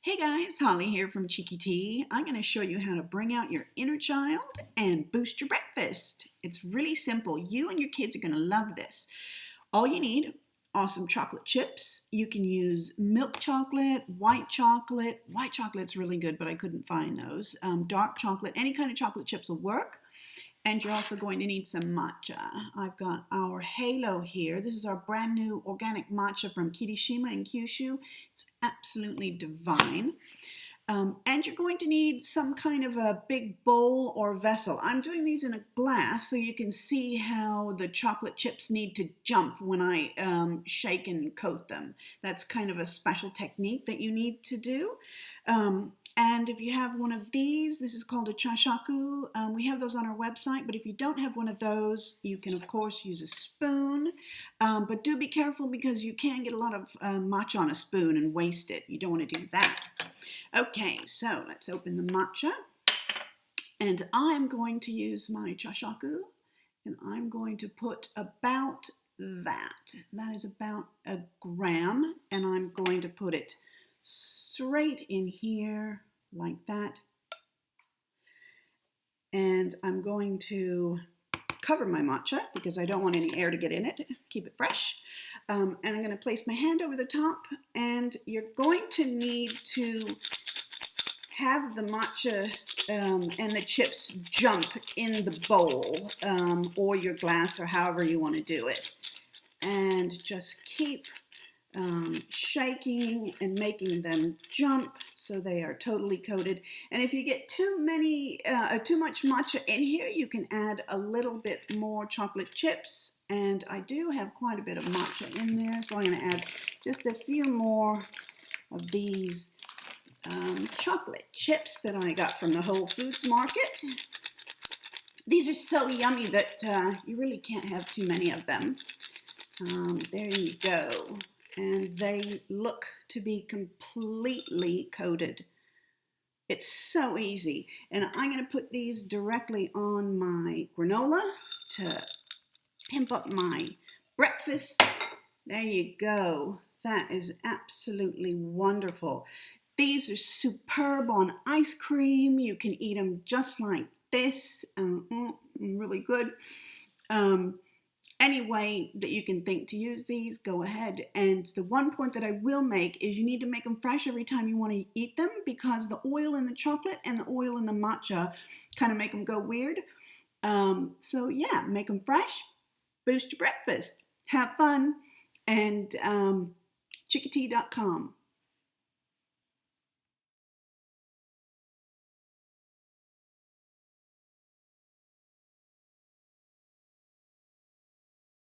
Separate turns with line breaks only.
Hey guys, Holly here from Cheeky Tea. I'm going to show you how to bring out your inner child and boost your breakfast. It's really simple. You and your kids are going to love this. All you need are some chocolate chips. You can use milk chocolate, white chocolate. White chocolate's really good, but I couldn't find those. Dark chocolate, any kind of chocolate chips will work. And you're also going to need some matcha. I've got our halo here. This is our brand new organic matcha from Kirishima in Kyushu. It's absolutely divine. And you're going to need some kind of a big bowl or vessel. I'm doing these in a glass so you can see how the chocolate chips need to jump when I shake and coat them. That's kind of a special technique that you need to do. And if you have one of these, this is called a chashaku. We have those on our website, but if you don't have one of those, you can of course use a spoon. But do be careful because you can get a lot of matcha on a spoon and waste it. You don't want to do that. Okay, so let's open the matcha. And I'm going to use my chashaku, and I'm going to put about that. That is about a gram, and I'm going to put it straight in here like that. And I'm going to cover my matcha because I don't want any air to get in it. Keep it fresh. And I'm going to place my hand over the top, and you're going to need to have the matcha and the chips jump in the bowl or your glass or however you want to do it. And just keep shaking and making them jump so they are totally coated. And if you get too much matcha in here, you can add a little bit more chocolate chips. And I do have quite a bit of matcha in there, so I'm going to add just a few more of these chocolate chips that I got from the Whole Foods market. These are so yummy that you really can't have too many of them. There you go. And they look to be completely coated. It's so easy. And I'm going to put these directly on my granola to pimp up my breakfast. There you go. That is absolutely wonderful. These are superb on ice cream. You can eat them just like this. Really good. Any way that you can think to use these, go ahead. And the one point that I will make is you need to make them fresh every time you want to eat them because the oil in the chocolate and the oil in the matcha kind of make them go weird. So yeah, make them fresh, boost your breakfast, have fun, and chickatea.com.